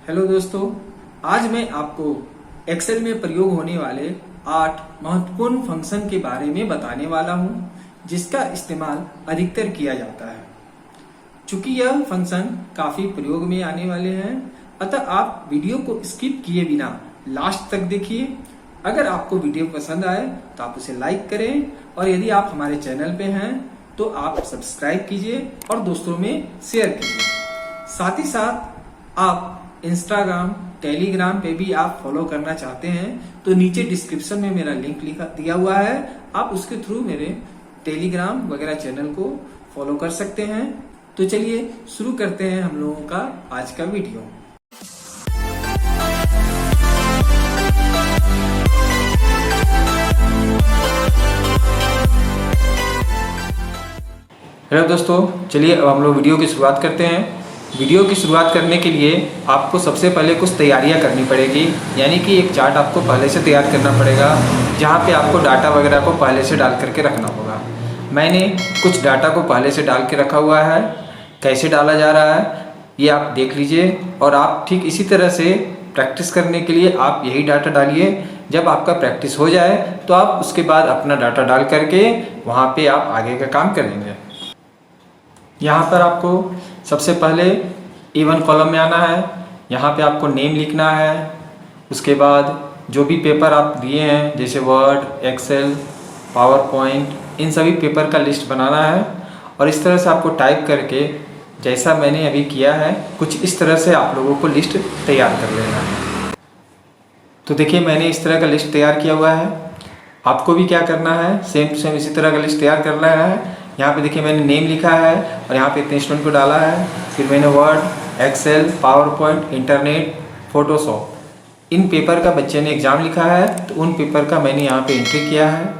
Hello दोस्तों, आज मैं आपको एक्सेल में प्रयोग होने वाले 8 महत्वपूर्ण फंक्शन के बारे में बताने वाला हूं, जिसका इस्तेमाल अधिकतर किया जाता है। चूंकि यह फंक्शन काफी प्रयोग में आने वाले हैं, अतः आप वीडियो को स्किप किए बिना लास्ट तक देखिए। अगर आपको वीडियो पसंद आए तो आप उसे लाइक करें, और यदि आप हमारे चैनल पे हैं तो आप सब्सक्राइब कीजिए और दोस्तों में शेयर कीजिए। साथ ही साथ आप इंस्टाग्राम, टेलीग्राम पे भी आप फॉलो करना चाहते हैं तो नीचे डिस्क्रिप्शन में मेरा लिंक दिया हुआ है, आप उसके थ्रू मेरे टेलीग्राम वगैरह चैनल को फॉलो कर सकते हैं। तो चलिए शुरू करते हैं हम लोगों का आज का वीडियो। हेलो दोस्तों, चलिए अब हम लोग वीडियो की शुरुआत करते हैं। वीडियो की शुरुआत करने के लिए आपको सबसे पहले कुछ तैयारियां करनी पड़ेगी, यानी कि एक चार्ट आपको पहले से तैयार करना पड़ेगा, जहां पे आपको डाटा वगैरह को पहले से डाल करके रखना होगा। मैंने कुछ डाटा को पहले से डाल के रखा हुआ है। कैसे डाला जा रहा है ये आप देख लीजिए, और आप ठीक इसी तरह से प्रैक्टिस करने के लिए आप यही डाटा डालिए। जब आपका प्रैक्टिस हो जाए तो आप उसके बाद अपना डाटा डाल करके वहाँ पे आप आगे का काम करेंगे। यहाँ पर आपको सबसे पहले A1 कॉलम में आना है। यहाँ पे आपको नेम लिखना है। उसके बाद जो भी पेपर आप दिए हैं, जैसे वर्ड, एक्सेल, पावर पॉइंट, इन सभी पेपर का लिस्ट बनाना है। और इस तरह से आपको टाइप करके, जैसा मैंने अभी किया है, कुछ इस तरह से आप लोगों को लिस्ट तैयार कर लेना है। तो देखिए, मैंने इस तरह का लिस्ट तैयार किया हुआ है। आपको भी क्या करना है, सेम टू सेम इसी तरह का लिस्ट तैयार करना है। यहाँ पे देखिए मैंने नेम लिखा है और यहाँ पे इतने स्टूडेंट को डाला है। फिर मैंने word, Excel, PowerPoint, internet, Photoshop, इन पेपर का बच्चे ने एग्ज़ाम लिखा है, तो उन पेपर का मैंने यहाँ पे एंट्री किया है।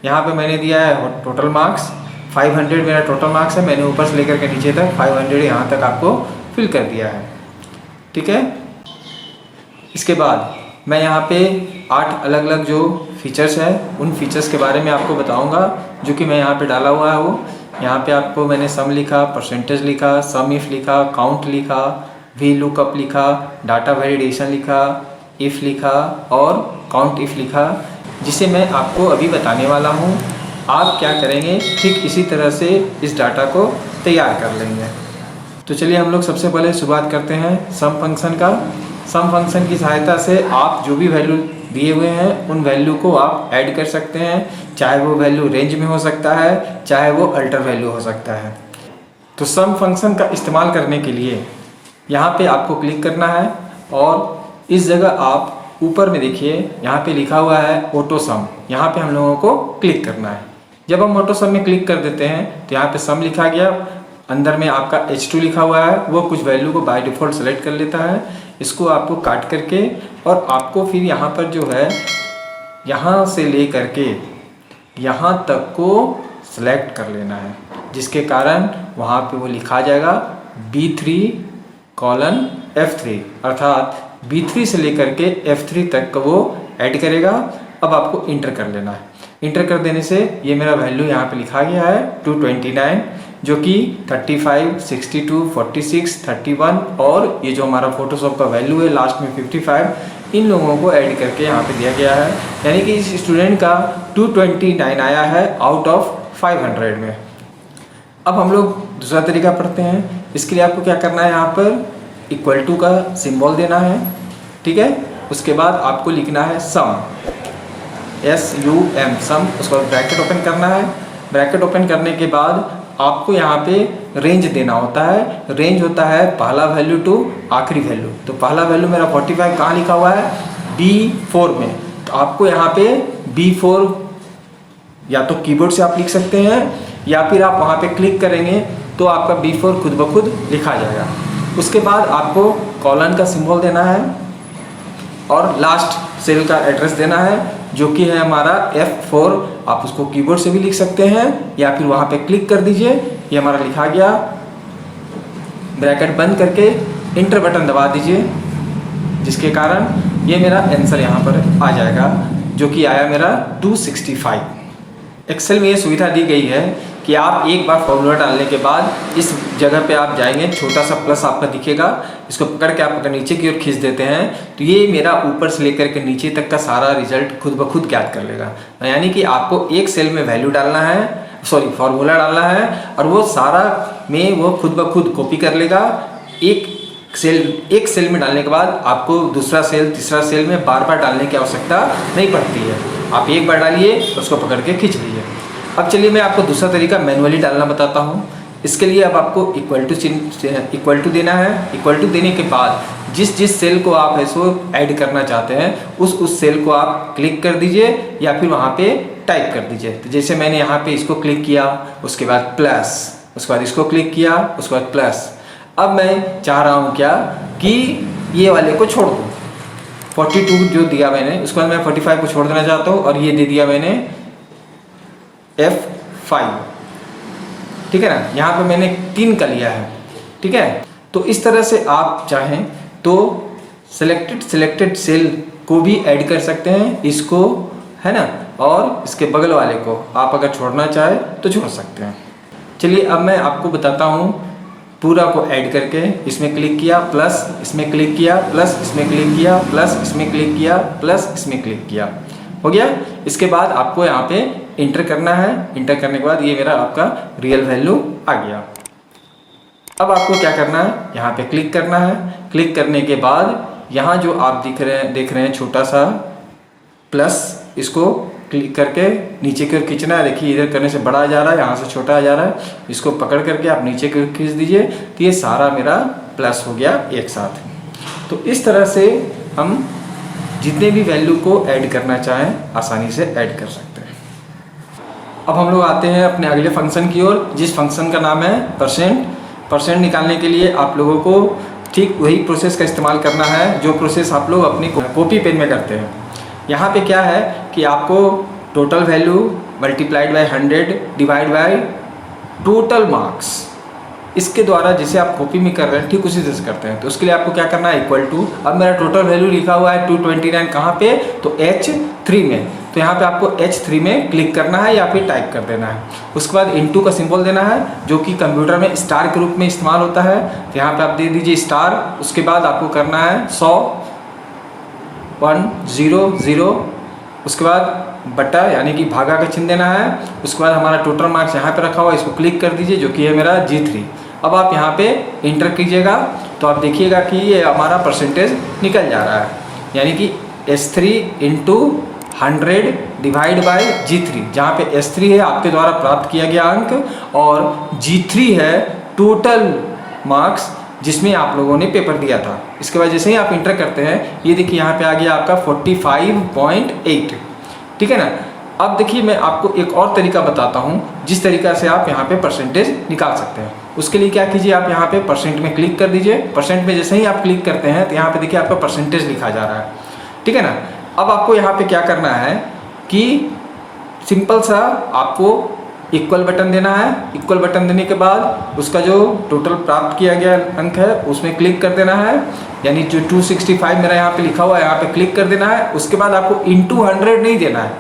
यहाँ पे मैंने दिया है टोटल मार्क्स 500 मेरा टोटल मार्क्स है। मैंने ऊपर से लेकर के नीचे तक 500 यहाँ तक आपको फिल कर दिया है। ठीक है। इसके बाद मैं यहाँ पे 8 अलग अलग जो फीचर्स है, उन फीचर्स के बारे में आपको बताऊंगा, जो कि मैं यहाँ पे डाला हुआ है। वो यहाँ पे आपको मैंने सम लिखा, परसेंटेज लिखा, सम इफ लिखा, काउंट लिखा, वी लुकअप लिखा, डाटा वैलिडेशन लिखा, इफ लिखा और काउंट इफ लिखा, जिसे मैं आपको अभी बताने वाला हूँ। आप क्या करेंगे, ठीक इसी तरह से इस डाटा को तैयार कर लेंगे। तो चलिए हम लोग सबसे पहले शुरुआत करते हैं सम फंक्शन का। सम फंक्शन की सहायता से आप जो भी वैल्यू दिए हुए हैं उन वैल्यू को आप ऐड कर सकते हैं, चाहे वो वैल्यू रेंज में हो सकता है, चाहे वो अल्टर वैल्यू हो सकता है। तो सम फंक्शन का इस्तेमाल करने के लिए यहाँ पे आपको क्लिक करना है, और इस जगह आप ऊपर में देखिए यहाँ पे लिखा हुआ है ऑटो सम। यहाँ पे हम लोगों को क्लिक करना है। जब हम ऑटो सम में क्लिक कर देते हैं तो यहाँ पे सम लिखा गया, अंदर में आपका H2 लिखा हुआ है, वो कुछ वैल्यू को बाय डिफ़ॉल्ट सेलेक्ट कर लेता है। इसको आपको काट करके, और आपको फिर यहाँ पर जो है, यहाँ से ले करके यहाँ तक को सिलेक्ट कर लेना है, जिसके कारण वहाँ पे वो लिखा जाएगा B3:F3, अर्थात B3 से लेकर के F3 तक का वो ऐड करेगा। अब आपको इंटर कर लेना है। इंटर कर देने से ये मेरा वैल्यू यहाँ पे लिखा गया है 229, जो कि 35, 62, 46, 31, और ये जो हमारा फोटोशॉप का वैल्यू है लास्ट में 55, इन लोगों को ऐड करके यहाँ पे दिया गया है। यानी कि इस स्टूडेंट का 229 आया है आउट ऑफ 500 में। अब हम लोग दूसरा तरीका पढ़ते हैं। इसके लिए आपको क्या करना है, यहाँ पर इक्वल टू का सिंबल देना है। ठीक है। उसके बाद आपको लिखना है सम, SUM, सम। उसके बाद ब्रैकेट ओपन करना है। ब्रैकेट ओपन करने के बाद आपको यहाँ पे रेंज देना होता है। रेंज होता है पहला वैल्यू टू आखिरी वैल्यू। तो पहला वैल्यू मेरा 45 कहाँ लिखा हुआ है, B4 में। तो आपको यहाँ पे B4 या तो कीबोर्ड से आप लिख सकते हैं, या फिर आप वहाँ पे क्लिक करेंगे तो आपका B4 खुद ब खुद लिखा जाएगा। उसके बाद आपको कॉलन का सिंबल देना है, और लास्ट सेल का एड्रेस देना है, जो कि है हमारा F4। आप उसको कीबोर्ड से भी लिख सकते हैं, या फिर वहाँ पे क्लिक कर दीजिए। ये हमारा लिखा गया। ब्रैकेट बंद करके इंटर बटन दबा दीजिए, जिसके कारण ये मेरा आंसर यहाँ पर आ जाएगा, जो कि आया मेरा 265। एक्सेल में ये सुविधा दी गई है कि आप एक बार फॉर्मूला डालने के बाद इस जगह पे आप जाएंगे, छोटा सा प्लस आपका दिखेगा, इसको पकड़ के आप अगर नीचे की ओर खींच देते हैं तो ये मेरा ऊपर से लेकर के नीचे तक का सारा रिजल्ट खुद ब खुद ज्ञात कर लेगा। यानी कि आपको एक सेल में वैल्यू डालना है, सॉरी फॉर्मूला डालना है, और वो सारा में वो खुद ब खुद कॉपी कर लेगा। एक सेल में डालने के बाद आपको दूसरा सेल, तीसरा सेल में बार बार डालने की आवश्यकता नहीं पड़ती है। आप एक बार डालिए, उसको पकड़ के खींच लीजिए। अब चलिए मैं आपको दूसरा तरीका मैनुअली डालना बताता हूँ। इसके लिए अब आपको इक्वल टू देना है। इक्वल टू देने के बाद जिस सेल को आप ऐसो ऐड करना चाहते हैं उस सेल को आप क्लिक कर दीजिए या फिर वहाँ पे टाइप कर दीजिए। तो जैसे मैंने यहाँ पे इसको क्लिक किया, उसके बाद प्लस, उसके बाद इसको क्लिक किया, उसके बाद प्लस। अब मैं चाह रहा हूँ क्या कि ये वाले को छोड़ दूँ, 42 जो दिया मैंने, उसके बाद मैं 45 को छोड़ देना चाहता हूँ और ये दे दिया मैंने F5, ठीक है ना। यहाँ पे मैंने 3 का लिया है, ठीक है। तो इस तरह से आप चाहें तो सिलेक्टेड सेल को भी ऐड कर सकते हैं, इसको, है ना, और इसके बगल वाले को आप अगर छोड़ना चाहें तो छोड़ सकते हैं। चलिए अब मैं आपको बताता हूँ पूरा को ऐड करके। इसमें क्लिक किया, प्लस, इसमें क्लिक किया, प्लस, इसमें क्लिक किया, प्लस, इसमें क्लिक किया, प्लस, इसमें क्लिक किया, हो गया। इसके बाद आपको यहाँ पे इंटर करना है। इंटर करने के बाद ये मेरा आपका रियल वैल्यू आ गया। अब आपको क्या करना है, यहाँ पे क्लिक करना है। क्लिक करने के बाद यहाँ जो आप देख रहे हैं छोटा सा प्लस, इसको क्लिक करके नीचे की ओर खींचना है। देखिए इधर करने से बड़ा आ जा रहा है, यहाँ से छोटा आ जा रहा है। इसको पकड़ करके आप नीचे की ओर खींच दीजिए तो ये सारा मेरा प्लस हो गया एक साथ। तो इस तरह से हम जितने भी वैल्यू को ऐड करना चाहें आसानी से ऐड कर सकते हैं। अब हम लोग आते हैं अपने अगले फंक्शन की ओर, जिस फंक्शन का नाम है परसेंट। परसेंट निकालने के लिए आप लोगों को ठीक वही प्रोसेस का इस्तेमाल करना है जो प्रोसेस आप लोग अपनी कॉपी पेन में करते हैं। यहाँ पे क्या है कि आपको total value multiplied by 100 divide by total marks, इसके द्वारा जिसे आप कॉपी में कर रहे हैं ठीक उसी तरह से करते हैं। तो उसके लिए आपको क्या करना है, इक्वल टू, अब मेरा टोटल वैल्यू लिखा हुआ है 229 कहाँ पे, तो H3 में। तो यहाँ पे आपको H3 में क्लिक करना है या फिर टाइप कर देना है। उसके बाद इनटू का सिंबल देना है जो कि कंप्यूटर में स्टार के रूप में इस्तेमाल होता है। तो यहाँ पे आप दे दीजिए स्टार। उसके बाद आपको करना है 100 100, उसके बाद बटा यानी कि भागा का चिन्ह देना है। उसके बाद हमारा टोटल मार्क्स यहाँ पे रखा हुआ है, इसको क्लिक कर दीजिए जो कि है मेरा G3। अब आप यहाँ पे इंटर कीजिएगा तो आप देखिएगा कि ये हमारा परसेंटेज निकल जा रहा है, यानी कि S3 into 100 divide by G3, जहाँ पे S3 है आपके द्वारा प्राप्त किया गया अंक और G3 है टोटल मार्क्स जिसमें आप लोगों ने पेपर दिया था। इसके बाद जैसे ही आप इंटर करते हैं ये देखिए यहाँ पे आ गया आपका 45.8, ठीक है ना। अब देखिए मैं आपको एक और तरीका बताता हूँ जिस तरीका से आप यहाँ पे परसेंटेज निकाल सकते हैं। उसके लिए क्या कीजिए, आप यहाँ पे परसेंट में क्लिक कर दीजिए। परसेंट में जैसे ही आप क्लिक करते हैं तो यहाँ पे देखिए आपका परसेंटेज लिखा जा रहा है, ठीक है ना। अब आपको यहाँ पे क्या करना है कि सिंपल सा आपको इक्वल बटन देना है। इक्वल बटन देने के बाद उसका जो टोटल प्राप्त किया गया अंक है उसमें क्लिक कर देना है, यानी जो 265 मेरा यहाँ पे लिखा हुआ है यहाँ पे क्लिक कर देना है। उसके बाद आपको इंटू 100 नहीं देना है,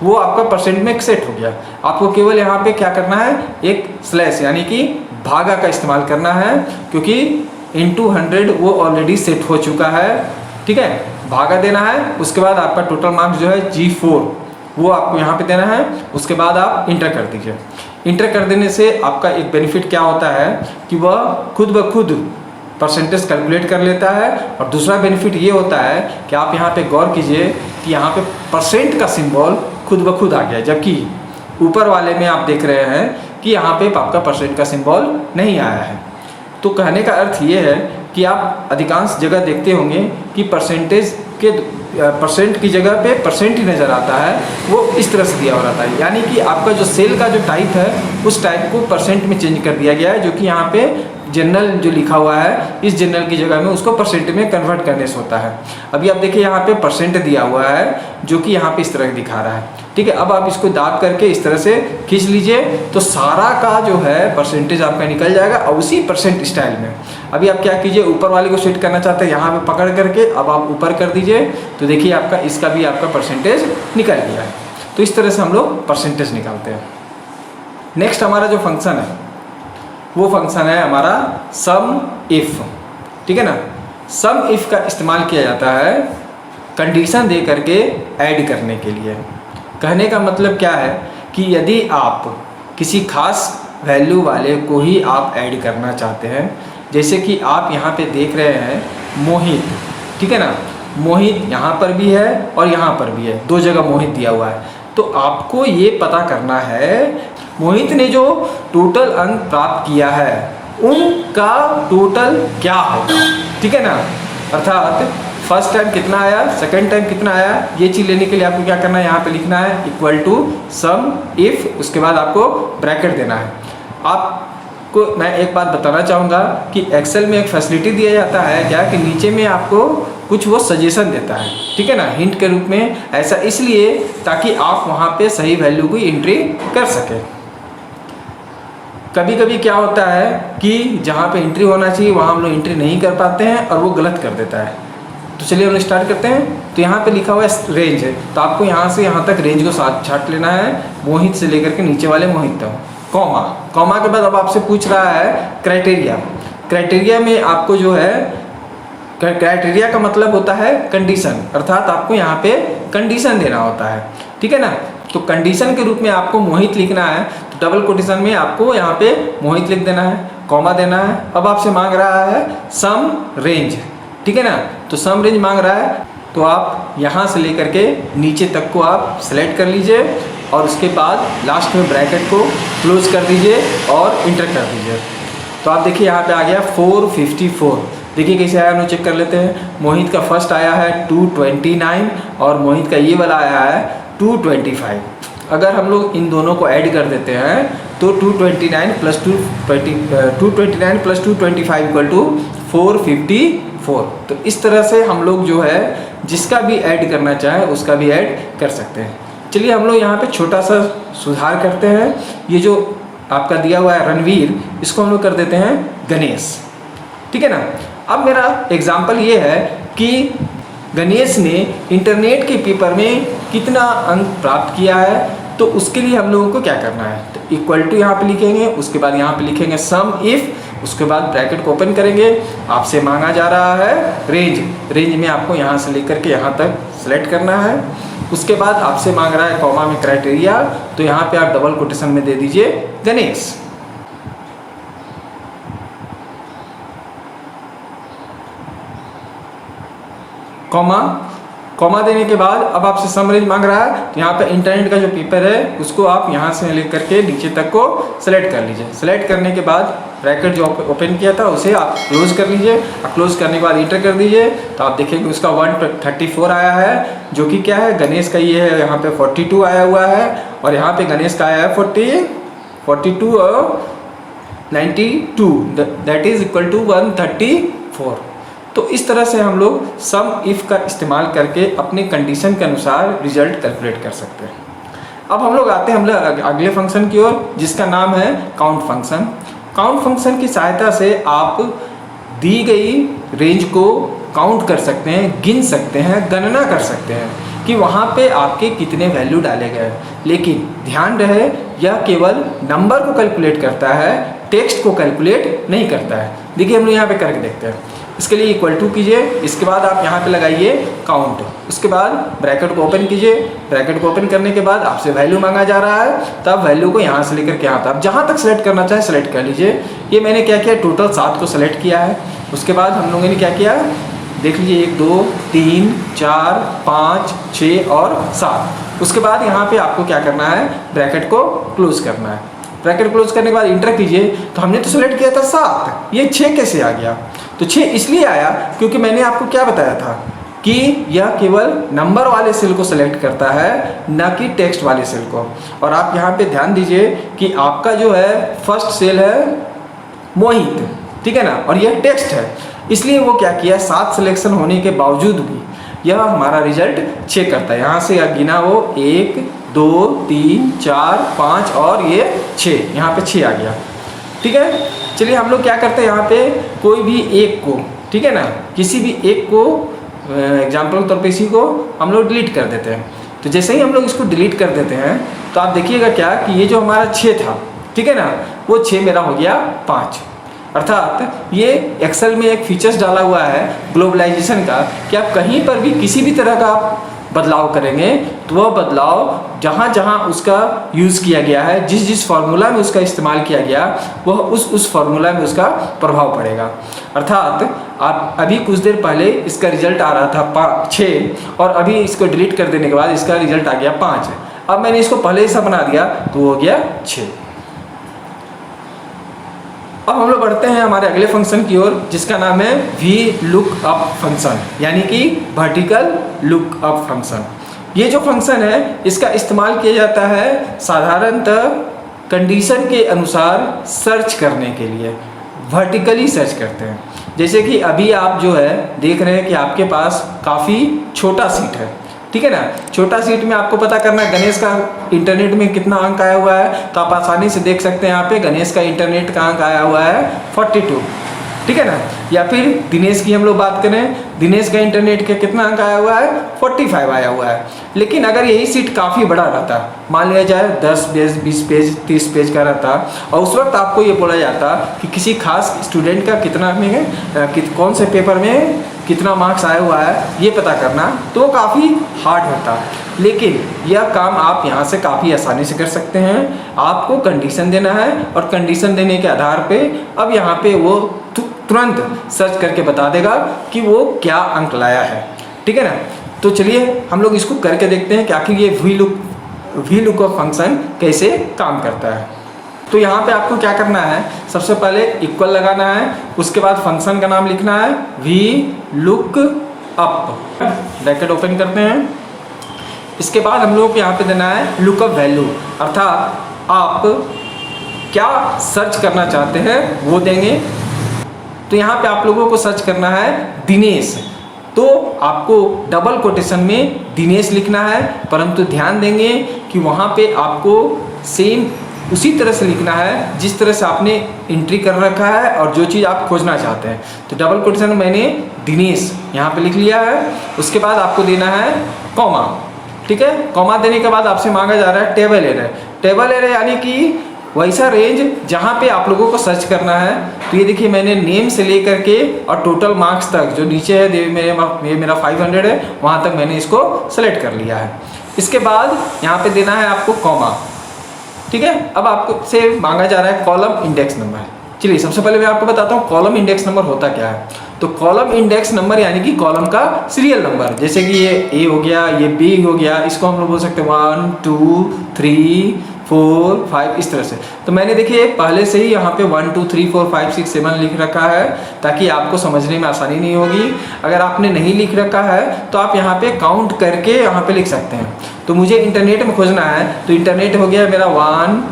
वो आपका परसेंट में सेट हो गया। आपको केवल यहाँ पे क्या करना है, एक स्लैश यानी कि भागा का इस्तेमाल करना है, क्योंकि इंटू 100 वो ऑलरेडी सेट हो चुका है, ठीक है। भागा देना है। उसके बाद आपका टोटल मार्क्स जो है G4 वो आपको यहाँ पे देना है। उसके बाद आप इंटर कर दीजिए। इंटर कर देने से आपका एक बेनिफिट क्या होता है कि वह खुद ब खुद परसेंटेज कैलकुलेट कर लेता है। और दूसरा बेनिफिट ये होता है कि आप यहाँ पे गौर कीजिए कि यहाँ पे परसेंट का सिंबल खुद ब खुद आ गया, जबकि ऊपर वाले में आप देख रहे हैं कि यहाँ पे आपका परसेंट का सिंबल नहीं आया है। तो कहने का अर्थ ये है कि आप अधिकांश जगह देखते होंगे कि परसेंट की जगह पे परसेंट ही नज़र आता है, वो इस तरह से दिया हो रहता है। यानी कि आपका जो सेल का जो टाइप है उस टाइप को परसेंट में चेंज कर दिया गया है, जो कि यहाँ पे जनरल जो लिखा हुआ है इस जनरल की जगह में उसको परसेंट में कन्वर्ट करने से होता है। अभी आप देखिए यहाँ पे परसेंट दिया हुआ है जो कि यहाँ पे इस तरह दिखा रहा है, ठीक है। अब आप इसको दाब करके इस तरह से खींच लीजिए तो सारा का जो है परसेंटेज आपका निकल जाएगा और उसी परसेंट स्टाइल में। अभी आप क्या कीजिए, ऊपर वाले को सेट करना चाहते हैं यहाँ पे पकड़ करके अब आप ऊपर कर दीजिए तो देखिए आपका इसका भी आपका परसेंटेज निकल गया है। तो इस तरह से हम लोग परसेंटेज निकालते हैं। नेक्स्ट हमारा जो फंक्शन है वो फंक्शन है हमारा सम इफ़, ठीक है ना। सम इफ़ का इस्तेमाल किया जाता है कंडीशन दे करके ऐड करने के लिए। कहने का मतलब क्या है कि यदि आप किसी खास वैल्यू वाले को ही आप ऐड करना चाहते हैं, जैसे कि आप यहाँ पे देख रहे हैं मोहित, ठीक है ना, मोहित यहाँ पर भी है और यहाँ पर भी है, दो जगह मोहित दिया हुआ है। तो आपको ये पता करना है मोहित ने जो टोटल अंक प्राप्त किया है उनका टोटल क्या होगा, ठीक है ना। अर्थात फर्स्ट टाइम कितना आया, सेकंड टाइम कितना आया, ये चीज़ लेने के लिए आपको क्या करना है, यहाँ पे लिखना है इक्वल टू सम इफ़, उसके बाद आपको ब्रैकेट देना है। आपको मैं एक बात बताना चाहूँगा कि एक्सेल में एक फैसिलिटी दिया जाता है क्या कि नीचे में आपको कुछ वो सजेशन देता है, ठीक है ना, हिंट के रूप में। ऐसा इसलिए ताकि आप वहाँ पे सही वैल्यू की एंट्री कर सकें। कभी कभी क्या होता है कि जहाँ पे एंट्री होना चाहिए वहाँ हम लोग एंट्री नहीं कर पाते हैं और वो गलत कर देता है। तो चलिए हम लोग स्टार्ट करते हैं। तो यहाँ पे लिखा हुआ है रेंज है, तो आपको यहाँ से यहाँ तक रेंज को साथ छाट लेना है, मोहित से लेकर के नीचे वाले मोहित तक, कॉमा। कॉमा के बाद अब आपसे पूछ रहा है क्राइटेरिया। क्राइटेरिया में आपको जो है, क्राइटेरिया का मतलब होता है कंडीशन, अर्थात आपको यहाँ पे कंडीशन देना होता है, ठीक है ना। तो कंडीशन के रूप में आपको मोहित लिखना है, तो डबल कोटेशन में आपको यहाँ पे मोहित लिख देना है, कॉमा देना है। अब आपसे मांग रहा है सम रेंज, ठीक है ना। तो सम रेंज मांग रहा है, तो आप यहाँ से लेकर के नीचे तक को आप सेलेक्ट कर लीजिए और उसके बाद लास्ट में ब्रैकेट को क्लोज कर दीजिए और इंटर कर दीजिए। तो आप देखिए यहाँ पे आ गया 454। देखिए कैसे आया, हम लोग चेक कर लेते हैं। मोहित का फर्स्ट आया है 229 और मोहित का ये वाला आया है 225। अगर हम लोग इन दोनों को ऐड कर देते हैं तो 229 प्लस 225 इक्वल टू 454। तो इस तरह से हम लोग जो है जिसका भी ऐड करना चाहे उसका भी ऐड कर सकते हैं। चलिए हम लोग यहाँ पे छोटा सा सुधार करते हैं। ये जो आपका दिया हुआ है रणवीर, इसको हम लोग कर देते हैं गणेश, ठीक है ना। अब मेरा एग्जाम्पल ये है कि गणेश ने इंटरनेट के पेपर में कितना अंक प्राप्त किया है, तो उसके लिए हम लोगों को क्या करना है, तो इक्वल टू यहाँ पे लिखेंगे, उसके बाद यहाँ पे लिखेंगे सम इफ़, उसके बाद ब्रैकेट को ओपन करेंगे। आपसे मांगा जा रहा है रेंज, रेंज में आपको यहाँ से लेकर के यहाँ तक सेलेक्ट करना है। उसके बाद आपसे मांग रहा है कॉमा में क्राइटेरिया, तो यहाँ पे आप डबल कोटेशन में दे दीजिए गणेश। कॉमा देने के बाद अब आपसे सम रेंज मांग रहा है, तो यहाँ पे इंटरनेट का जो पेपर है उसको आप यहाँ से लेकर के नीचे तक को सेलेक्ट कर लीजिए। सेलेक्ट करने के बाद ब्रैकेट जो ओपन किया था उसे आप क्लोज कर लीजिए और क्लोज करने के बाद इंटर कर दीजिए। तो आप देखेंगे उसका 134 आया है, जो कि क्या है, गणेश का ये है यहाँ पे 42 आया हुआ है और यहाँ पे गणेश का आया है 42 और 92, दैट इज इक्वल टू 134। तो इस तरह से हम लोग सम इफ़ का इस्तेमाल करके अपने कंडीशन के अनुसार रिजल्ट कैलकुलेट कर सकते हैं। अब हम लोग आते हैं हम लोग अगले फंक्शन की ओर, जिसका नाम है काउंट फंक्शन। काउंट फंक्शन की सहायता से आप दी गई रेंज को काउंट कर सकते हैं, गिन सकते हैं, गणना कर सकते हैं कि वहाँ पे आपके कितने वैल्यू डाले गए। लेकिन ध्यान रहे यह केवल नंबर को कैलकुलेट करता है, टेक्स्ट को कैलकुलेट नहीं करता है। देखिए हम लोग यहाँ पे करके देखते हैं। इसके लिए इक्वल टू कीजिए, इसके बाद आप यहाँ पे लगाइए काउंट, उसके बाद ब्रैकेट को ओपन कीजिए। ब्रैकेट को ओपन करने के बाद आपसे वैल्यू मांगा जा रहा है, तब वैल्यू को यहाँ से लेकर के यहाँ तक आप जहाँ तक सेलेक्ट करना चाहे सेलेक्ट कर लीजिए। ये मैंने क्या किया, टोटल 7 को सेलेक्ट किया है। उसके बाद हम लोगों ने क्या किया, देख लीजिए 1 2 3 4 5 6 और 7। उसके बाद यहाँ पे आपको क्या करना है, ब्रैकेट को क्लोज करना है। ब्रैकेट क्लोज करने के बाद इंटर कीजिए। तो हमने तो सेलेक्ट किया था 7, ये 6 कैसे आ गया, तो 6 इसलिए आया क्योंकि मैंने आपको क्या बताया था कि यह केवल नंबर वाले सेल को सेलेक्ट करता है, न कि टेक्स्ट वाले सेल को। और आप यहाँ पे ध्यान दीजिए कि आपका जो है फर्स्ट सेल है मोहित, ठीक है ना, और यह टेक्स्ट है, इसलिए वो क्या किया, 7 सिलेक्शन होने के बावजूद भी यह हमारा रिजल्ट चेक करता है। यहाँ से गिना वो 1 2 3 4 5 और ये 6, यहाँ पे 6 आ गया, ठीक है। चलिए हम लोग क्या करते हैं, यहाँ पे कोई भी एक को, ठीक है ना, किसी भी एक को एग्जाम्पल के तौर पे इसी को हम लोग डिलीट कर देते हैं। तो जैसे ही हम लोग इसको डिलीट कर देते हैं तो आप देखिएगा क्या कि ये जो हमारा 6 था, ठीक है ना, वो 6 मेरा हो गया 5। अर्थात ये एक्सेल में एक फीचर्स डाला हुआ है ग्लोबलाइजेशन का कि आप कहीं पर भी किसी भी तरह का आप बदलाव करेंगे तो वह बदलाव जहाँ जहाँ उसका यूज़ किया गया है, जिस जिस फार्मूला में उसका इस्तेमाल किया गया, वह उस फार्मूला में उसका प्रभाव पड़ेगा। अर्थात आप अभी कुछ देर पहले इसका रिजल्ट आ रहा था 6 और अभी इसको डिलीट कर देने के बाद इसका रिजल्ट आ गया 5। अब मैंने इसको पहले ऐसा बना दिया तो वो हो गया 6। अब हम लोग बढ़ते हैं हमारे अगले फंक्शन की ओर, जिसका नाम है VLOOKUP फंक्शन, यानी कि वर्टिकल लुकअप फंक्शन। ये जो फंक्शन है इसका इस्तेमाल किया जाता है साधारणतः कंडीशन के अनुसार सर्च करने के लिए, वर्टिकली सर्च करते हैं। जैसे कि अभी आप जो है देख रहे हैं कि आपके पास काफ़ी छोटा सीट है, ठीक है ना। छोटा सीट में आपको पता करना है गणेश का इंटरनेट में कितना अंक आया हुआ है, तो आप आसानी से देख सकते हैं यहाँ पे गणेश का इंटरनेट का अंक आया हुआ है 42, ठीक है ना। या फिर दिनेश की हम लोग बात करें, दिनेश का इंटरनेट का कितना अंक आया हुआ है 45 आया हुआ है। लेकिन अगर यही सीट काफ़ी बड़ा रहता, मान लिया जाए 10 पेज 20 पेज 30 पेज का रहता, और उस वक्त आपको ये बोला जाता कि किसी खास स्टूडेंट का कितना में है, कौन से पेपर में कितना मार्क्स आया हुआ है ये पता करना, तो काफ़ी हार्ड होता। लेकिन यह काम आप यहाँ से काफ़ी आसानी से कर सकते हैं। आपको कंडीशन देना है और कंडीशन देने के आधार पे अब यहाँ पे वो तुरंत सर्च करके बता देगा कि वो क्या अंक लाया है, ठीक है ना। तो चलिए हम लोग इसको करके देखते हैं कि आखिर ये VLOOKUP फंक्शन कैसे काम करता है। तो यहाँ पे आपको क्या करना है, सबसे पहले इक्वल लगाना है, उसके बाद फंक्शन का नाम लिखना है VLOOKUP, ब्रैकेट ओपन करते हैं। इसके बाद हम लोग को यहाँ पे देना है लुकअप वैल्यू, अर्थात आप क्या सर्च करना चाहते हैं वो देंगे। तो यहाँ पे आप लोगों को सर्च करना है दिनेश, तो आपको डबल कोटेशन में दिनेश लिखना है, परंतु ध्यान देंगे कि वहाँ पे आपको सेम उसी तरह से लिखना है जिस तरह से आपने एंट्री कर रखा है और जो चीज़ आप खोजना चाहते हैं। तो डबल कोटेशन में मैंने दिनेश यहाँ पे लिख लिया है। उसके बाद आपको देना है कॉमा, ठीक है। कॉमा देने के बाद आपसे मांगा जा रहा है टेबल एरर। टेबल एरर यानी कि वैसा रेंज जहाँ पे आप लोगों को सर्च करना है। तो ये देखिए मैंने नेम से लेकर के और टोटल मार्क्स तक जो नीचे है ये मेरा 500 है, वहाँ तक मैंने इसको सेलेक्ट कर लिया है। इसके बाद यहाँ पे देना है आपको कॉमा, ठीक है। अब आपको से मांगा जा रहा है कॉलम इंडेक्स नंबर। चलिए सबसे पहले मैं आपको बताता हूँ कॉलम इंडेक्स नंबर होता क्या है। तो कॉलम इंडेक्स नंबर यानी कि कॉलम का सीरियल नंबर, जैसे कि ये ए हो गया, ये बी हो गया, इसको हम लोग बोल सकते हैं 1 2 3 4 5 इस तरह से। तो मैंने देखिए पहले से ही यहाँ पे 1 2 3 4 5 6 7 लिख रखा है ताकि आपको समझने में आसानी नहीं होगी। अगर आपने नहीं लिख रखा है तो आप यहाँ पे काउंट करके यहाँ पे लिख सकते हैं। तो मुझे इंटरनेट में खोजना है, तो इंटरनेट हो गया मेरा 1,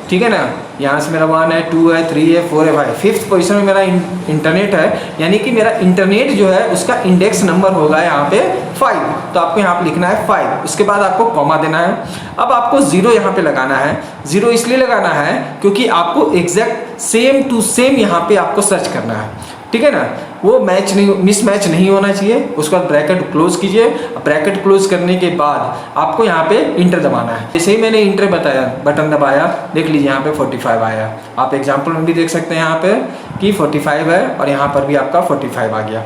ठीक है ना। यहाँ से मेरा 1 है, 2 है, 3 है, 4 है, 5, 5th पोजीशन में मेरा इंटरनेट है, यानी कि मेरा इंटरनेट जो है उसका इंडेक्स नंबर होगा यहाँ पे 5। तो आपको यहाँ पे लिखना है 5। उसके बाद आपको कॉमा देना है। अब आपको 0 यहाँ पे लगाना है। 0 इसलिए लगाना है क्योंकि आपको एग्जैक्ट सेम टू सेम यहाँ पे आपको सर्च करना है, ठीक है ना। वो मैच नहीं, मिसमैच नहीं होना चाहिए। उसके बाद ब्रैकेट क्लोज कीजिए। ब्रैकेट क्लोज करने के बाद आपको यहाँ पे इंटर दबाना है। जैसे ही मैंने इंटर बताया बटन दबाया, देख लीजिए यहाँ पे 45 आया। आप एग्जाम्पल में भी देख सकते हैं यहाँ पे कि 45 है और यहाँ पर भी आपका 45 आ गया।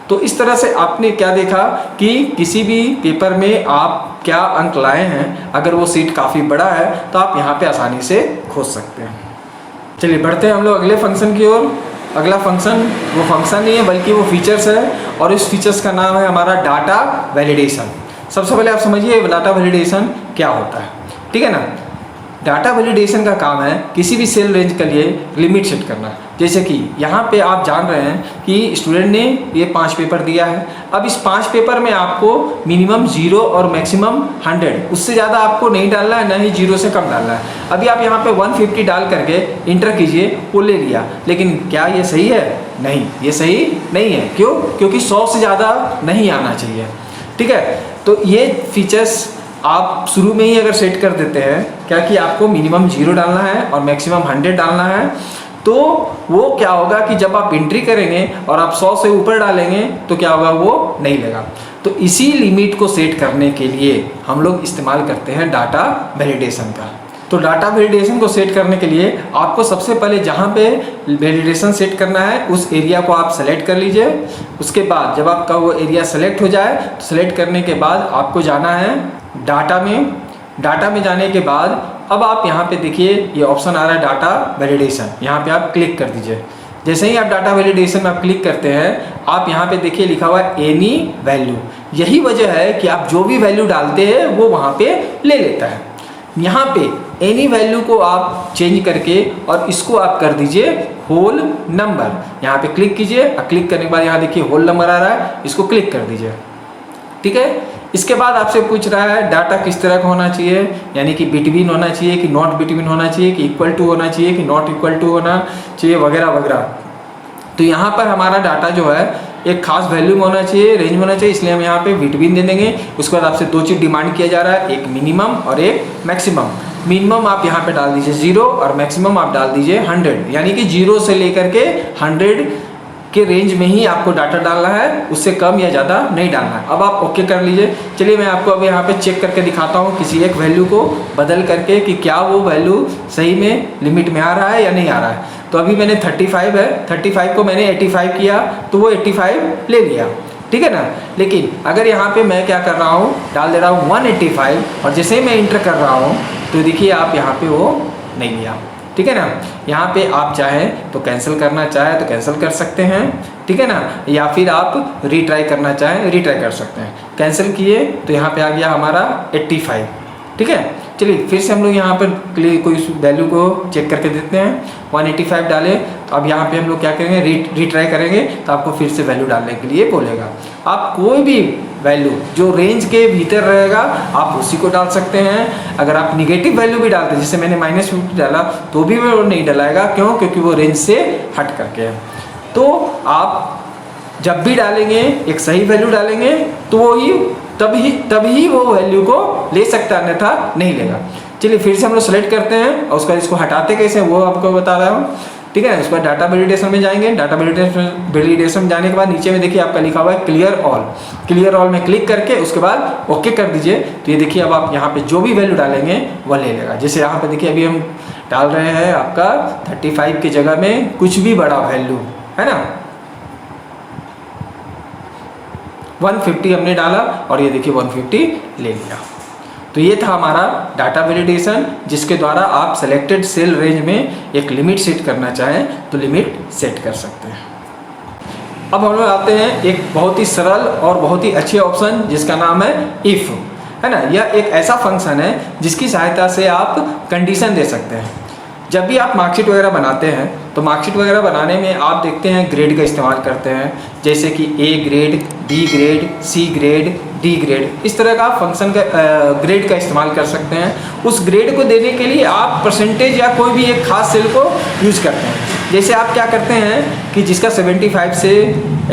तो इस तरह से आपने क्या देखा कि किसी भी पेपर में आप क्या अंक लाए हैं, अगर वो सीट काफ़ी बड़ा है तो आप यहाँ पे आसानी से खोज सकते हैं। चलिए बढ़ते हैं हम लोग अगले फंक्शन की ओर। अगला फंक्शन वो फंक्शन नहीं है बल्कि वो फीचर्स है, और इस फीचर्स का नाम है हमारा डाटा वैलिडेशन। सबसे पहले आप समझिए डाटा वैलिडेशन क्या होता है, ठीक है ना। डाटा वैलिडेशन का काम है किसी भी सेल रेंज के लिए लिमिट सेट करना। जैसे कि यहाँ पे आप जान रहे हैं कि स्टूडेंट ने ये 5 पेपर दिया है। अब इस 5 पेपर में आपको मिनिमम 0 और मैक्सिमम 100, उससे ज़्यादा आपको नहीं डालना है, ना ही 0 से कम डालना है। अभी आप यहाँ पे 150 डाल करके इंटर कीजिए, वो ले लिया, लेकिन क्या ये सही है? नहीं, ये सही नहीं है। क्यों? क्योंकि 100 से ज़्यादा नहीं आना चाहिए, ठीक है। तो ये फीचर्स आप शुरू में ही अगर सेट कर देते हैं क्या कि आपको मिनिमम 0 डालना है और मैक्सिमम 100 डालना है, तो वो क्या होगा कि जब आप एंट्री करेंगे और आप 100 से ऊपर डालेंगे तो क्या होगा, वो नहीं लेगा। तो इसी लिमिट को सेट करने के लिए हम लोग इस्तेमाल करते हैं डाटा वैलिडेशन का। तो डाटा वैलिडेशन को सेट करने के लिए आपको सबसे पहले जहाँ पे वैलिडेशन सेट करना है उस एरिया को आप सेलेक्ट कर लीजिए। उसके बाद जब आपका वो एरिया सेलेक्ट हो जाए तो सेलेक्ट करने के बाद आपको जाना है डाटा में। डाटा में जाने के बाद अब आप यहाँ पे देखिए ये ऑप्शन आ रहा है डाटा वैलिडेशन, यहाँ पे आप क्लिक कर दीजिए। जैसे ही आप डाटा वैलिडेशन में आप क्लिक करते हैं आप यहाँ पे देखिए लिखा हुआ है एनी वैल्यू। यही वजह है कि आप जो भी वैल्यू डालते हैं वो वहाँ पे ले लेता है। यहाँ पे एनी वैल्यू को आप चेंज करके और इसको आप कर दीजिए होल नंबर। यहाँ पे क्लिक कीजिए और क्लिक करने के बाद यहाँ देखिए होल नंबर आ रहा है, इसको क्लिक कर दीजिए। ठीक है, इसके बाद आपसे पूछ रहा है डाटा किस तरह का होना चाहिए, यानी कि बिटवीन होना चाहिए कि नॉट बिटवीन होना चाहिए कि इक्वल टू होना चाहिए कि नॉट इक्वल टू होना चाहिए वगैरह वगैरह। तो यहाँ पर हमारा डाटा जो है एक खास वैल्यू में होना चाहिए, रेंज में होना चाहिए, इसलिए हम यहाँ पे बिटवीन दे देंगे। उसके बाद आपसे दो चीज़ डिमांड किया जा रहा है, एक मिनिमम और एक मैक्सिमम। मिनिमम आप यहाँ पे डाल दीजिए 0 और मैक्सिमम आप डाल दीजिए 100, यानी कि 0 से लेकर के 100 के रेंज में ही आपको डाटा डालना है, उससे कम या ज़्यादा नहीं डालना है। अब आप ओके कर लीजिए। चलिए मैं आपको अब यहाँ पे चेक करके दिखाता हूँ किसी एक वैल्यू को बदल करके कि क्या वो वैल्यू सही में लिमिट में आ रहा है या नहीं आ रहा है। तो अभी मैंने 35 है, 35 को मैंने 85 किया तो वो 85 ले लिया, ठीक है ना। लेकिन अगर यहाँ पे मैं क्या कर रहा हूँ, डाल दे रहा हूँ 185 और जैसे ही मैं इंटर कर रहा हूँ तो देखिए आप यहाँ पे वो नहीं लिया, ठीक है ना। यहाँ पे आप चाहें तो कैंसिल करना चाहें तो कैंसिल कर सकते हैं, ठीक है ना, या फिर आप रीट्राई करना चाहें रीट्राई कर सकते हैं। कैंसिल किए तो यहाँ पे आ गया हमारा 85, ठीक है। चलिए फिर से हम लोग यहाँ पर कोई वैल्यू को चेक करके देते हैं। 185 डाले तो अब यहाँ पे हम लोग क्या करेंगे, रीट्राई करेंगे तो आपको फिर से वैल्यू डालने के लिए बोलेगा। आप कोई भी वैल्यू जो रेंज के भीतर रहेगा आप उसी को डाल सकते हैं। अगर आप निगेटिव वैल्यू भी डालते हैं, जैसे मैंने -50 डाला तो भी वो नहीं डलाएगा, क्यों, क्योंकि वो रेंज से हट करके है। तो आप जब भी डालेंगे एक सही वैल्यू डालेंगे तो वो ही तभी वो वैल्यू को ले सकता है, अन्यथा नहीं लेगा। चलिए फिर से हम लोग सेलेक्ट करते हैं और उसका इसको हटाते कैसे वो आपको बता रहा हूँ, ठीक है। उसके बाद डाटा वैलिडेशन में जाएंगे। डाटा वैलिडेशन में जाने के बाद नीचे में देखिए आपका लिखा हुआ है क्लियर ऑल। क्लियर ऑल में क्लिक करके उसके बाद ओके कर दीजिए। तो ये देखिए अब आप यहाँ पे जो भी वैल्यू डालेंगे वह ले लेगा। जैसे यहाँ पे देखिए अभी हम डाल रहे हैं आपका 35 की जगह में कुछ भी बड़ा वैल्यू, है ना, 150 हमने डाला और ये देखिए 150 ले लिया। तो ये था हमारा डाटा वैलिडेशन, जिसके द्वारा आप सेलेक्टेड सेल रेंज में एक लिमिट सेट करना चाहें तो लिमिट सेट कर सकते हैं। अब हम लोग आते हैं एक बहुत ही सरल और बहुत ही अच्छे ऑप्शन जिसका नाम है इफ़, है ना। यह एक ऐसा फंक्शन है जिसकी सहायता से आप कंडीशन दे सकते हैं। जब भी आप मार्कशीट वगैरह बनाते हैं तो मार्कशीट वगैरह बनाने में आप देखते हैं ग्रेड का इस्तेमाल करते हैं, जैसे कि A grade, B grade, C grade, D grade, इस तरह का फंक्शन का ग्रेड का इस्तेमाल कर सकते हैं। उस ग्रेड को देने के लिए आप परसेंटेज या कोई भी एक खास सेल को यूज़ करते हैं। जैसे आप क्या करते हैं कि जिसका 75 से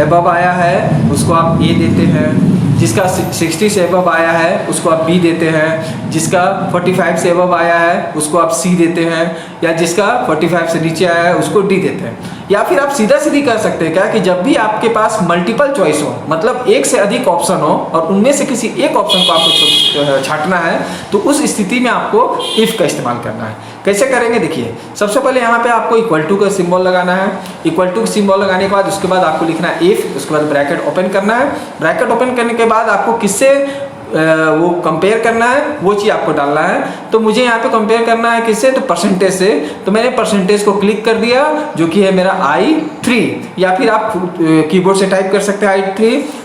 अबव आया है उसको आप ए देते हैं, जिसका 60 से अबव आया है उसको आप बी देते हैं, जिसका 45 से अबव आया है उसको आप सी देते हैं, या जिसका 45 से नीचे आया है उसको डी देते हैं। या फिर आप सीधा सीधी कर सकते हैं क्या कि जब भी आपके पास मल्टीपल चॉइस हो, मतलब एक से अधिक ऑप्शन हो और उनमें से किसी एक ऑप्शन को आपको छांटना है, तो उस स्थिति में आपको इफ़ का इस्तेमाल करना है। कैसे करेंगे देखिए, सबसे पहले यहाँ पे आपको इक्वल टू का सिंबल लगाना है। इक्वल टू सिंबल लगाने के बाद उसके बाद आपको लिखना है इफ़, उसके बाद ब्रैकेट ओपन करना है। ब्रैकेट ओपन करने के बाद आपको किससे वो कंपेयर करना है वो चीज़ आपको डालना है। तो मुझे यहाँ पे कंपेयर करना है किससे, तो परसेंटेज से। तो मैंने परसेंटेज को क्लिक कर दिया जो कि है मेरा I3, या फिर आप कीबोर्ड से टाइप कर सकते हैं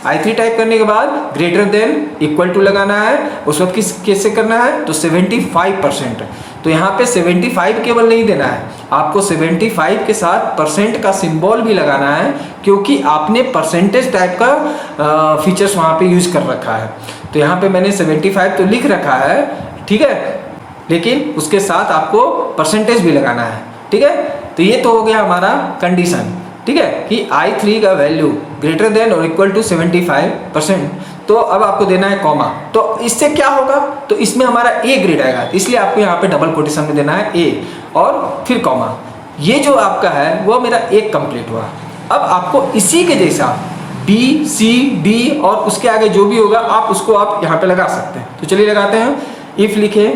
I3 टाइप करने के बाद ग्रेटर देन इक्वल टू लगाना है। उस वक्त कैसे करना है, तो 75%। तो यहाँ पे 75 केवल नहीं देना है, आपको 75 के साथ परसेंट का सिंबल भी लगाना है, क्योंकि आपने परसेंटेज टाइप का फीचर्स वहाँ पे यूज़ कर रखा है। तो यहाँ पे मैंने 75 तो लिख रखा है, ठीक है, लेकिन उसके साथ आपको परसेंटेज भी लगाना है, ठीक है। तो ये तो हो गया हमारा कंडीशन, ठीक है, कि I3 का वैल्यू ग्रेटर देन और इक्वल टू 75%। तो अब आपको देना है कॉमा। तो इससे क्या होगा, तो इसमें हमारा ए ग्रेड आएगा, इसलिए आपको यहाँ पे डबल कोटेशन में देना है ए और फिर कॉमा। ये जो आपका है वो मेरा एक कंप्लीट हुआ। अब आपको इसी के जैसा बी, सी, डी और उसके आगे जो भी होगा आप उसको आप यहाँ पे लगा सकते हैं। तो चलिए लगाते हैं। इफ़ लिखे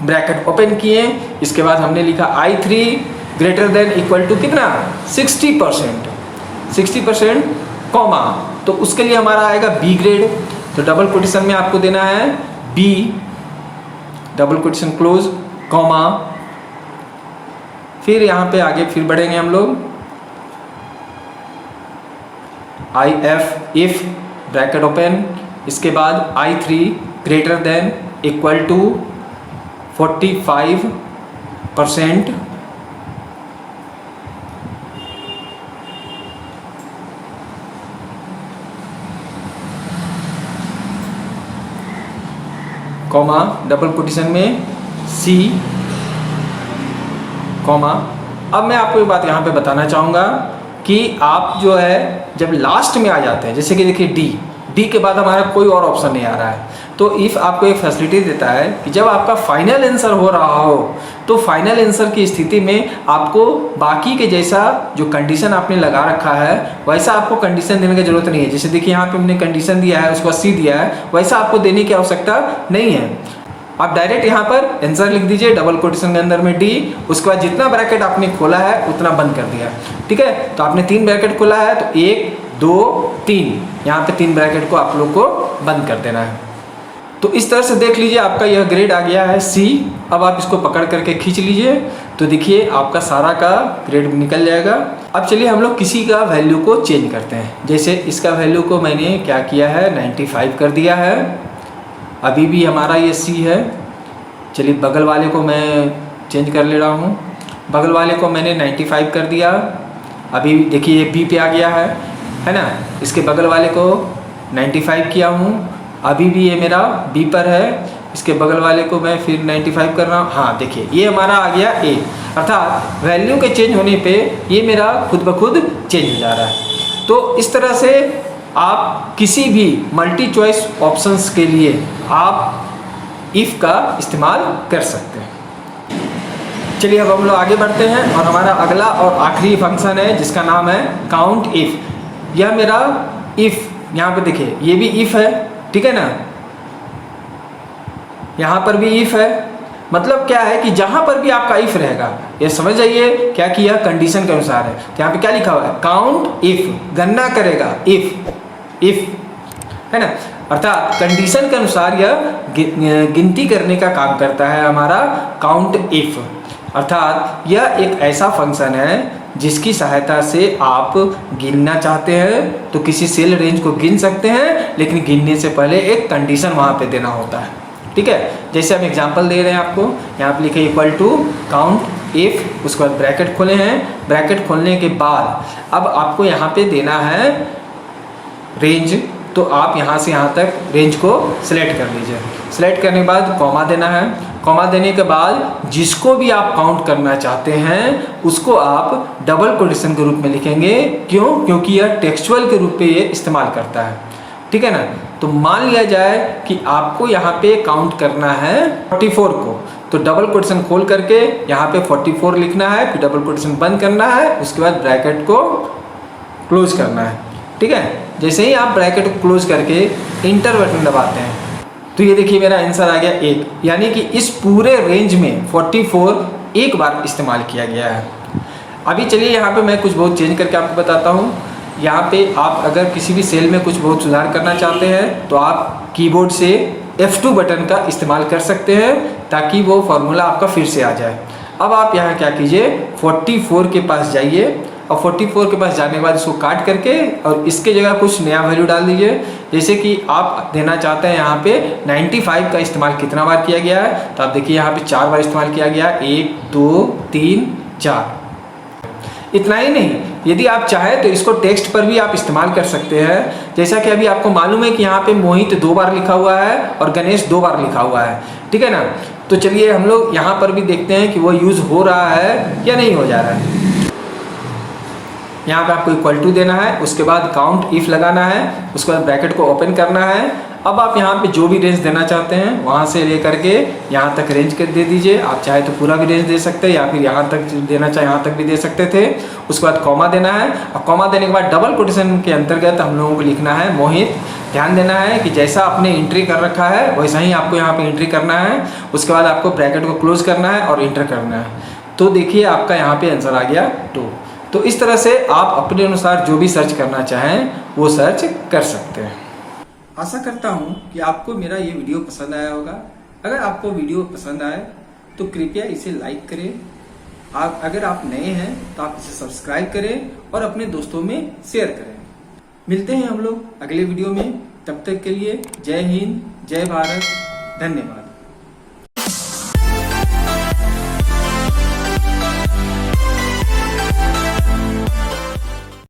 ब्रैकेट ओपन किए, इसके बाद हमने लिखा I3 greater than equal to कितना 60%, कॉमा, तो उसके लिए हमारा आएगा बी ग्रेड। तो डबल कोटेशन में आपको देना है B, double quotation close, comma, फिर यहाँ पे आगे फिर बढ़ेंगे हम लोग, इफ ब्रैकेट ओपन, इसके बाद I3 greater than equal to 45%, comma, double quotation में सी, कॉमा। अब मैं आपको एक बात यहाँ पे बताना चाहूँगा कि आप जो है जब लास्ट में आ जाते हैं, जैसे कि देखिए डी के बाद हमारा कोई और ऑप्शन नहीं आ रहा है, तो इफ़ आपको एक फैसिलिटी देता है कि जब आपका फाइनल आंसर हो रहा हो तो फाइनल आंसर की स्थिति में आपको बाकी के जैसा जो कंडीशन आपने लगा रखा है वैसा आपको कंडीशन देने की जरूरत नहीं है। जैसे देखिए यहाँ पे हमने कंडीशन दिया है, उसको 80 दिया है, वैसा आपको देने की आवश्यकता नहीं है। आप डायरेक्ट यहाँ पर आंसर लिख दीजिए डबल कोटेशन के अंदर में डी, उसके बाद जितना ब्रैकेट आपने खोला है उतना बंद कर दिया, ठीक है। तो आपने 3 ब्रैकेट खोला है तो 1 2 3, यहाँ पे 3 ब्रैकेट को आप लोग को बंद कर देना है। तो इस तरह से देख लीजिए आपका यह ग्रेड आ गया है सी। अब आप इसको पकड़ करके खींच लीजिए तो देखिए आपका सारा का ग्रेड निकल जाएगा। अब चलिए हम लोग किसी का वैल्यू को चेंज करते हैं। जैसे इसका वैल्यू को मैंने क्या किया है 95 कर दिया है, अभी भी हमारा ये सी है। चलिए बगल वाले को मैं चेंज कर ले रहा हूँ, बगल वाले को मैंने 95 कर दिया, अभी देखिए ये बी पे आ गया है ना। इसके बगल वाले को 95 किया हूँ, अभी भी ये मेरा बी पर है। इसके बगल वाले को मैं फिर 95 कर रहा हूँ, हाँ देखिए ये हमारा आ गया ए। अर्थात वैल्यू के चेंज होने पे ये मेरा खुद ब खुद चेंज हो जा रहा है। तो इस तरह से आप किसी भी मल्टी चॉइस ऑप्शंस के लिए आप इफ़ का इस्तेमाल कर सकते हैं। चलिए अब हम लोग आगे बढ़ते हैं और हमारा अगला और आखिरी फंक्शन है जिसका नाम है काउंट इफ़। यह मेरा इफ़, यहाँ पे देखिए ये भी इफ़ है, ठीक है ना, यहाँ पर भी इफ़ है। मतलब क्या है कि जहाँ पर भी आपका इफ़ रहेगा ये समझ जाइए क्या कि यह कंडीशन के अनुसार है। तो यहाँ पे क्या लिखा हुआ है काउंट इफ़, गणना करेगा इफ़ है ना। अर्थात कंडीशन के अनुसार यह गिनती करने का काम करता है हमारा काउंट इफ़। अर्थात यह एक ऐसा फंक्शन है जिसकी सहायता से आप गिनना चाहते हैं तो किसी सेल रेंज को गिन सकते हैं, लेकिन गिनने से पहले एक कंडीशन वहाँ पे देना होता है, ठीक है। जैसे हम एग्जांपल दे रहे हैं आपको, यहाँ पे लिखे इक्वल टू काउंट इफ़, उसके बाद ब्रैकेट खोले हैं, ब्रैकेट खोलने के बाद अब आपको यहाँ पे देना है रेंज। तो आप यहाँ से यहाँ तक रेंज को सिलेक्ट कर लीजिए। सिलेक्ट करने के बाद कॉमा देना है, कॉमा देने के बाद जिसको भी आप काउंट करना चाहते हैं उसको आप डबल कोटेशन के रूप में लिखेंगे। क्यों? क्योंकि यह टेक्सचुअल के रूप में ये इस्तेमाल करता है, ठीक है ना। तो मान लिया जाए कि आपको यहाँ पे काउंट करना है 44 को, तो डबल कोटेशन खोल करके यहाँ पे 44 लिखना है, फिर डबल कोटेशन बंद करना है, उसके बाद ब्रैकेट को क्लोज करना है, ठीक है। जैसे ही आप ब्रैकेट को क्लोज करके इंटर बटन दबाते हैं तो ये देखिए मेरा आंसर आ गया 1, यानी कि इस पूरे रेंज में 44 एक बार इस्तेमाल किया गया है। अभी चलिए यहाँ पे मैं कुछ बहुत चेंज करके आपको बताता हूँ। यहाँ पे आप अगर किसी भी सेल में कुछ बहुत सुधार करना चाहते हैं तो आप कीबोर्ड से F2 बटन का इस्तेमाल कर सकते हैं ताकि वो फार्मूला आपका फिर से आ जाए। अब आप यहाँ क्या कीजिए 44 के पास जाइए और 44 के पास जाने के बाद इसको काट करके और इसके जगह कुछ नया वैल्यू डाल दीजिए। जैसे कि आप देना चाहते हैं यहाँ पे 95 का इस्तेमाल कितना बार किया गया है, तो आप देखिए यहाँ पे 4 बार इस्तेमाल किया गया, 1 2 3 4। इतना ही नहीं, यदि आप चाहें तो इसको टेक्स्ट पर भी आप इस्तेमाल कर सकते हैं। जैसा कि अभी आपको मालूम है कि यहाँ पे मोहित 2 बार लिखा हुआ है और गणेश 2 बार लिखा हुआ है, ठीक है ना। तो चलिए हम लोग यहाँ पर भी देखते हैं कि वो यूज़ हो रहा है या नहीं हो जा रहा है। यहाँ पे आपको इक्वल टू देना है, उसके बाद काउंट इफ़ लगाना है, उसके बाद ब्रैकेट को ओपन करना है। अब आप यहाँ पे जो भी रेंज देना चाहते हैं वहाँ से लेकर के यहाँ तक रेंज कर दे दीजिए। आप चाहे तो पूरा भी रेंज दे सकते हैं या फिर यहाँ तक देना चाहे यहाँ तक भी दे सकते थे। उसके बाद कॉमा देना है और कॉमा देने के बाद डबल कोटेशन के अंतर्गत हम लोगों को लिखना है मोहित। ध्यान देना है कि जैसा आपने एंट्री कर रखा है वैसा ही आपको यहाँ पे एंट्री करना है। उसके बाद आपको ब्रैकेट को क्लोज करना है और इंटर करना है। तो देखिए आपका यहाँ पे आंसर आ गया 2। तो इस तरह से आप अपने अनुसार जो भी सर्च करना चाहें वो सर्च कर सकते हैं। आशा करता हूँ कि आपको मेरा ये वीडियो पसंद आया होगा। अगर आपको वीडियो पसंद आए तो कृपया इसे लाइक करें। अगर आप नए हैं तो आप इसे सब्सक्राइब करें और अपने दोस्तों में शेयर करें। मिलते हैं हम लोग अगले वीडियो में। तब तक के लिए जय हिंद, जय भारत, धन्यवाद।